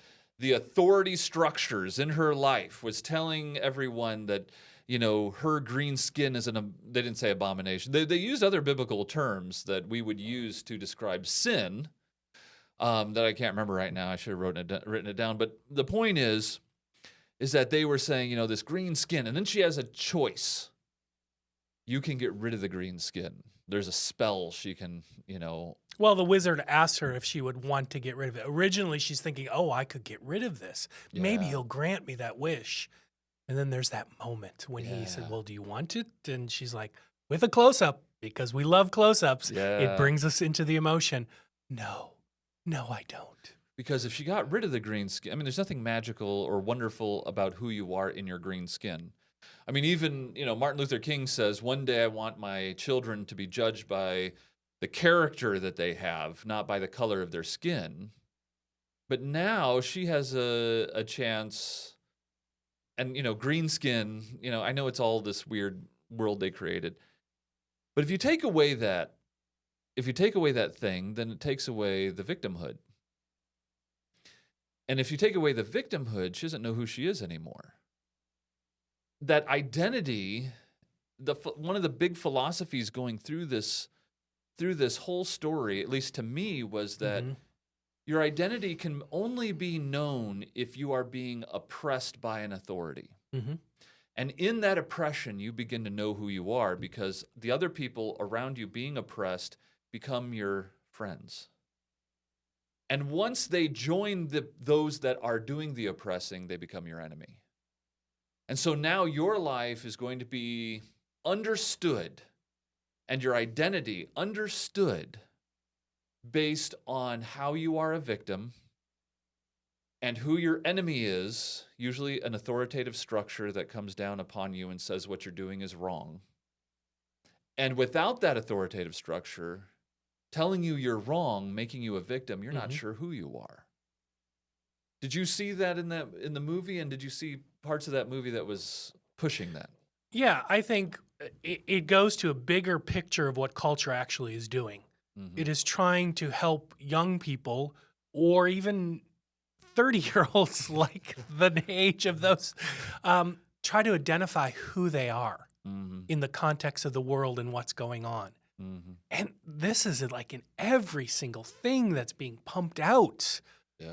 authority structures in her life was telling everyone that, her green skin is they didn't say abomination. They used other biblical terms that we would use to describe sin that I can't remember right now. I should have written it down. But the point is that they were saying, this green skin, and then she has a choice. You can get rid of the green skin. there's a spell she can, Well, the wizard asked her if she would want to get rid of it. Originally, she's thinking, oh, I could get rid of this. Maybe Yeah. he'll grant me that wish. And then there's that moment when he said, Yeah. well, do you want it? And she's like, with a close-up, because we love close-ups, Yeah. it brings us into the emotion. No, I don't. Because if she got rid of the green skin, I mean, there's nothing magical or wonderful about who you are in your green skin. I mean, even, Martin Luther King says, one day I want my children to be judged by the character that they have, not by the color of their skin. But now she has a chance, and, green skin, I know it's all this weird world they created. But if you take away that thing, then it takes away the victimhood. And if you take away the victimhood, she doesn't know who she is anymore. That identity, one of the big philosophies going through this whole story, at least to me, was that your identity can only be known if you are being oppressed by an authority. And in that oppression, you begin to know who you are, because the other people around you being oppressed become your friends. And once they join those that are doing the oppressing, they become your enemy. And so now your life is going to be understood, and your identity understood based on how you are a victim and who your enemy is, usually an authoritative structure that comes down upon you and says what you're doing is wrong. And without that authoritative structure telling you you're wrong, making you a victim, you're not sure who you are. Did you see that in the movie, and did you see parts of that movie that was pushing that? Yeah, I think it goes to a bigger picture of what culture actually is doing. It is trying to help young people, or even 30-year-olds like the age of those, try to identify who they are in the context of the world and what's going on. And this is like in every single thing that's being pumped out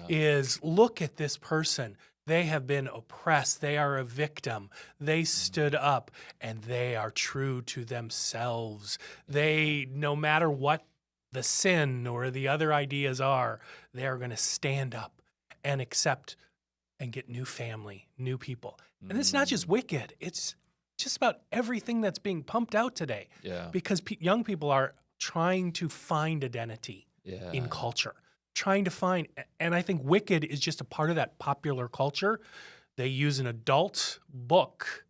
is, look at this person. They have been oppressed. They are a victim. They stood up, and they are true to themselves. They, no matter what the sin or the other ideas are, they are going to stand up and accept and get new family, new people. And it's not just Wicked. It's just about everything that's being pumped out today. Because young people are trying to find identity in culture, trying to find, and I think Wicked is just a part of that popular culture. They use an adult book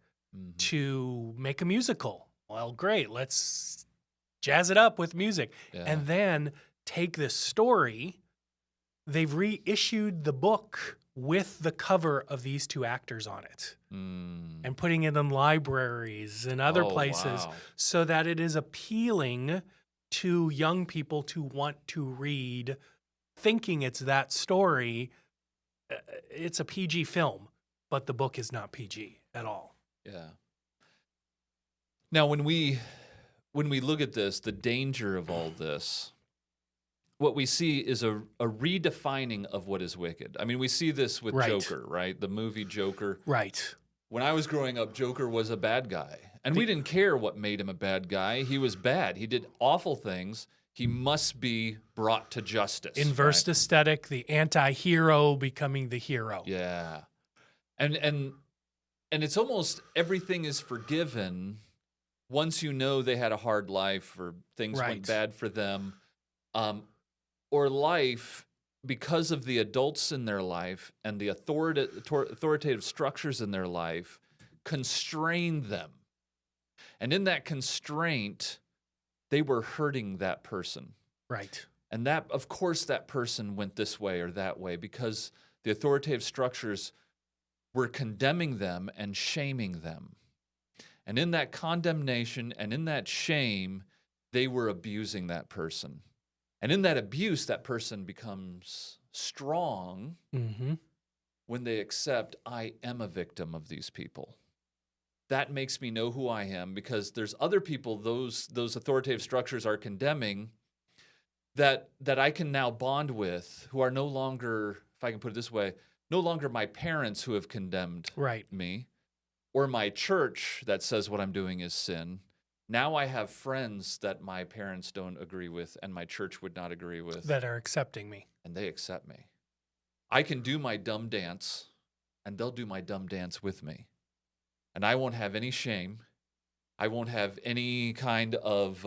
to make a musical. Well, great, let's jazz it up with music. And then take this story. They've reissued the book with the cover of these two actors on it and putting it in libraries and other places so that it is appealing to young people to want to read, thinking it's that story. It's a PG film, but the book is not PG at all. Now, when we look at this, the danger of all this, what we see is a redefining of what is wicked. I mean, we see this with Joker, right? The movie Joker. Right. When I was growing up, Joker was a bad guy. And we didn't care what made him a bad guy. He was bad. He did awful things. He must be brought to justice. Inverse aesthetic, the anti-hero becoming the hero. Yeah. And it's almost everything is forgiven once you know they had a hard life or things went bad for them. Or life, because of the adults in their life and the authoritative structures in their life, constrained them. And in that constraint, they were hurting that person. Right. And that, of course, that person went this way or that way because the authoritative structures were condemning them and shaming them. And in that condemnation and in that shame, they were abusing that person. And in that abuse, that person becomes strong when they accept, I am a victim of these people. That makes me know who I am, because there's other people those authoritative structures are condemning that I can now bond with, who are no longer, if I can put it this way, no longer my parents who have condemned me, or my church that says what I'm doing is sin, Now I have friends that my parents don't agree with and my church would not agree with. That are accepting me. And they accept me. I can do my dumb dance, and they'll do my dumb dance with me. And I won't have any shame. I won't have any kind of...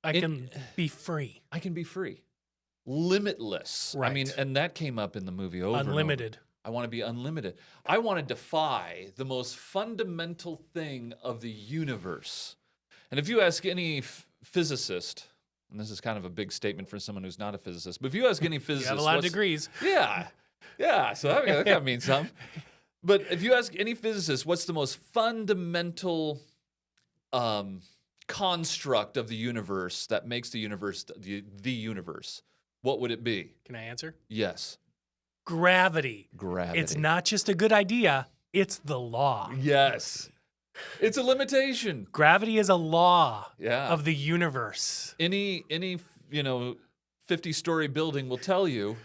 I can be free. I can be free. Limitless. Right. I mean, and that came up in the movie over and over. Unlimited. I want to be unlimited. I want to defy the most fundamental thing of the universe. And if you ask any physicist, and this is kind of a big statement for someone who's not a physicist, but if you ask any physicist... You have a lot of degrees. Yeah. Yeah. So that kind of means something. But if you ask any physicist, what's the most fundamental construct of the universe that makes the universe the universe, what would it be? Can I answer? Yes. Gravity. Gravity. It's not just a good idea, it's the law. Yes. It's a limitation. Gravity is a law Yeah. of the universe. Any 50-story building will tell you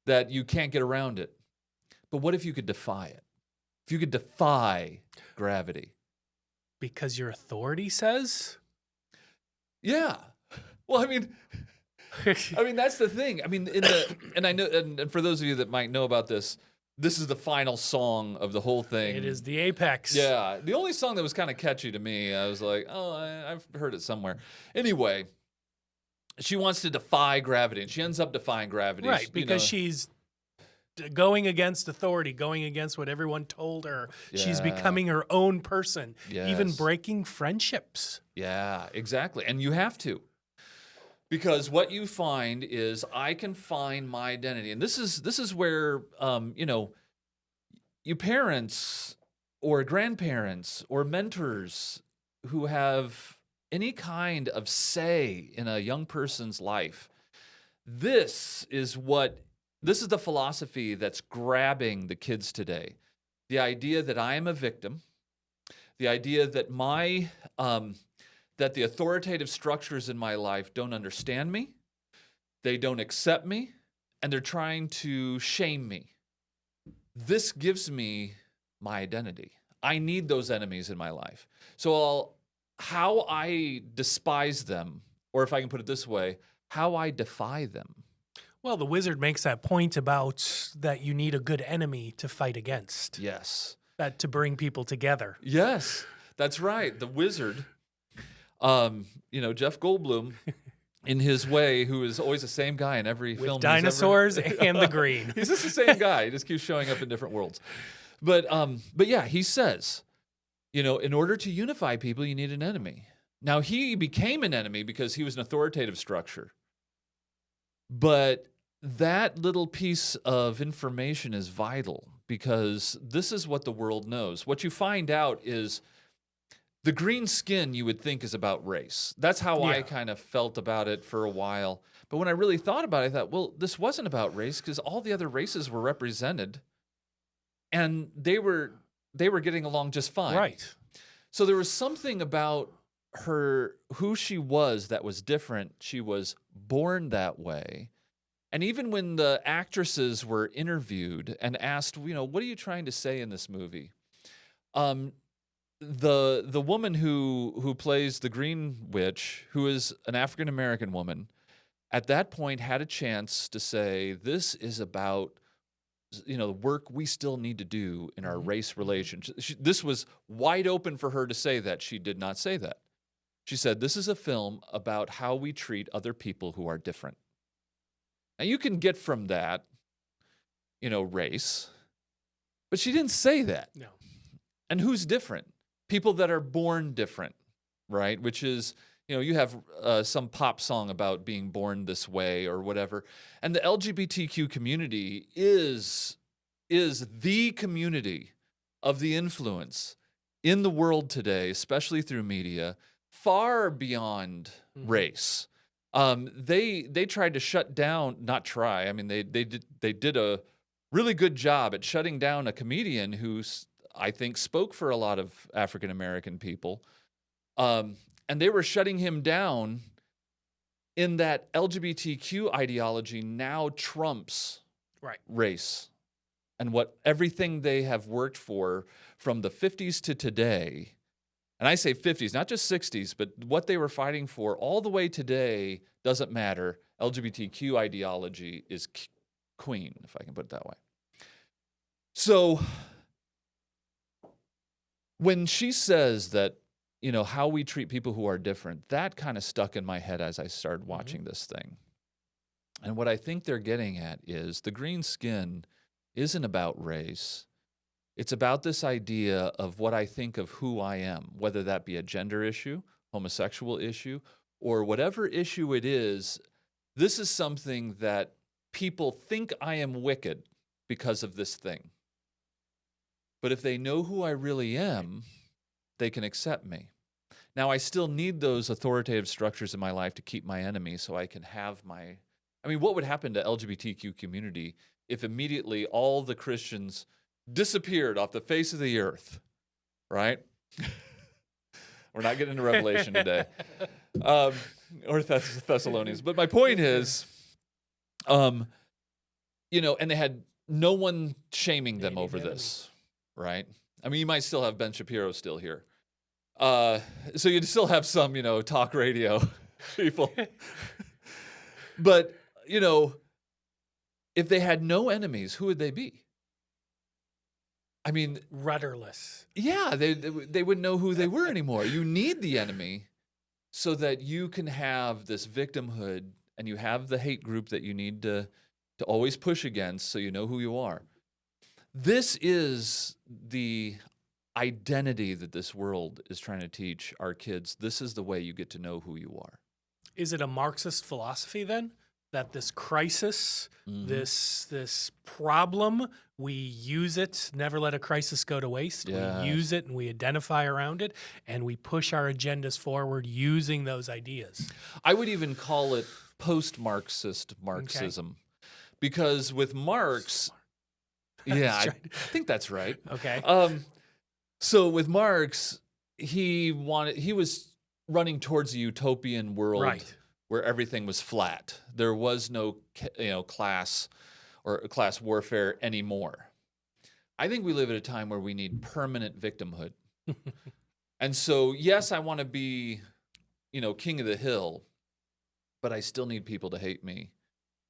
that you can't get around it. But what if you could defy it? If you could defy gravity? Because your authority says? Yeah. Well, I mean, that's the thing. I mean, and I know, and for those of you that might know about this, this is the final song of the whole thing. It is the apex. Yeah. The only song that was kind of catchy to me, I was like, oh, I've heard it somewhere. Anyway, she wants to defy gravity, and she ends up defying gravity. Right, because she's going against authority, going against what everyone told her. Yeah. She's becoming her own person, even Yes. breaking friendships. Yeah, exactly. And you have to. Because what you find is I can find my identity. And this is where, you parents or grandparents or mentors who have any kind of say in a young person's life, this is the philosophy that's grabbing the kids today. The idea that I am a victim, the idea that that the authoritative structures in my life don't understand me, they don't accept me, and they're trying to shame me. This gives me my identity. I need those enemies in my life. So how I despise them, or if I can put it this way, how I defy them. Well, the wizard makes that point about that you need a good enemy to fight against. Yes. That to bring people together. Yes, that's right. The wizard, Jeff Goldblum, in his way, who is always the same guy in every film. With dinosaurs and the green. He's just the same guy. He just keeps showing up in different worlds. But yeah, he says, in order to unify people, you need an enemy. Now, he became an enemy because he was an authoritative structure. But that little piece of information is vital because this is what the world knows. What you find out is the green skin you would think is about race. That's how I kind of felt about it for a while. But when I really thought about it, I thought, well, this wasn't about race because all the other races were represented and they were getting along just fine. Right. So there was something about her, who she was, that was different. She was born that way. And even when the actresses were interviewed and asked, what are you trying to say in this movie? The woman who plays the Green Witch, who is an African American woman, at that point had a chance to say, this is about the work we still need to do in our race relations. This was wide open for her to say that. She did not say that. She said, this is a film about how we treat other people who are different. Now, you can get from that, race, but she didn't say that. No. And who's different? People that are born different, right? Which is, you have some pop song about being born this way or whatever. And the LGBTQ community is the community of the influence in the world today, especially through media, far beyond race. They tried to shut down, not try. I mean, they did a really good job at shutting down a comedian who I think spoke for a lot of African American people. And they were shutting him down in that LGBTQ ideology now trumps race and everything they have worked for from the 50s to today. And I say 50s, not just 60s, but what they were fighting for all the way today doesn't matter. LGBTQ ideology is queen, if I can put it that way. So when she says that, how we treat people who are different, that kind of stuck in my head as I started watching this thing. And what I think they're getting at is the green skin isn't about race. It's about this idea of what I think of who I am, whether that be a gender issue, homosexual issue, or whatever issue it is. This is something that people think I am wicked because of this thing. But if they know who I really am, they can accept me. Now, I still need those authoritative structures in my life to keep my enemy so I can have my... what would happen to LGBTQ community if immediately all the Christians disappeared off the face of the earth, right? We're not getting into Revelation today, or Thessalonians. But my point is, and they had no one shaming them over this, right? You might still have Ben Shapiro still here. So you'd still have some, talk radio people. But, if they had no enemies, who would they be? Rudderless. Yeah, they wouldn't know who they were anymore. You need the enemy so that you can have this victimhood and you have the hate group that you need to always push against so you know who you are. This is the identity that this world is trying to teach our kids. This is the way you get to know who you are. Is it a Marxist philosophy then? That this crisis, this problem, we use it, never let a crisis go to waste. Yes. We use it and we identify around it and we push our agendas forward using those ideas. I would even call it post-Marxist Marxism. Because with Marx, I think that's right. Okay. So with Marx, he was running towards a utopian world. Right. Where everything was flat. There was no, class or class warfare anymore. I think we live at a time where we need permanent victimhood. And so, yes, I want to be, king of the hill, but I still need people to hate me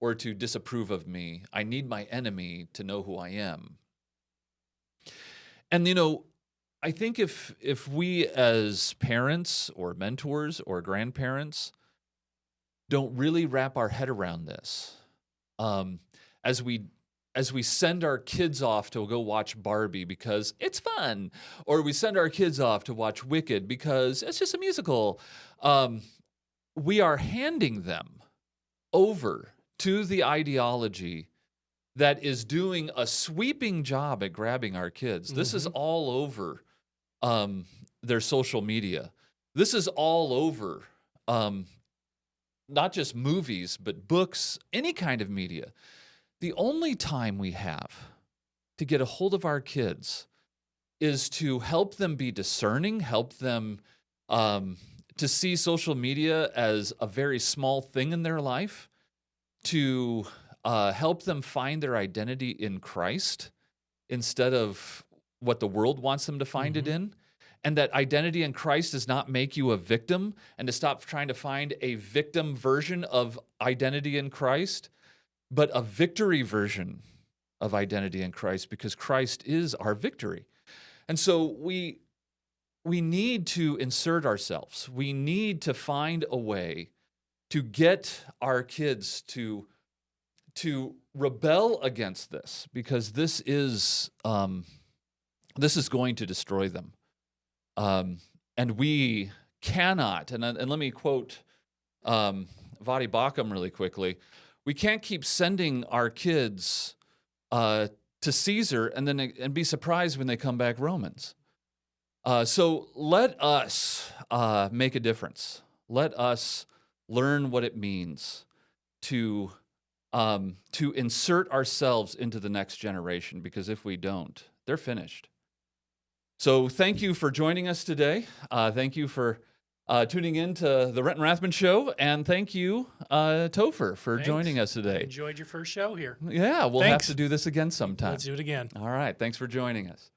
or to disapprove of me. I need my enemy to know who I am. And, I think if we as parents or mentors or grandparents don't really wrap our head around this, as we send our kids off to go watch Barbie because it's fun, or we send our kids off to watch Wicked because it's just a musical, we are handing them over to the ideology that is doing a sweeping job at grabbing our kids. This is all over their social media. This is all over not just movies, but books, any kind of media. The only time we have to get a hold of our kids is to help them be discerning, help them to see social media as a very small thing in their life, to help them find their identity in Christ instead of what the world wants them to find it in. And that identity in Christ does not make you a victim, and to stop trying to find a victim version of identity in Christ, but a victory version of identity in Christ, because Christ is our victory. And so we need to insert ourselves. We need to find a way to get our kids to rebel against this, because this is going to destroy them. And we cannot, and let me quote Vadi Bakum really quickly, we can't keep sending our kids to Caesar and be surprised when they come back Romans. So let us make a difference. Let us learn what it means to insert ourselves into the next generation, because if we don't, they're finished. So thank you for joining us today. Thank you for tuning in to the Renton Rathman Show, and thank you, Topher, for joining us today. I enjoyed your first show here. Yeah, we'll have to do this again sometime. Let's do it again. All right, thanks for joining us.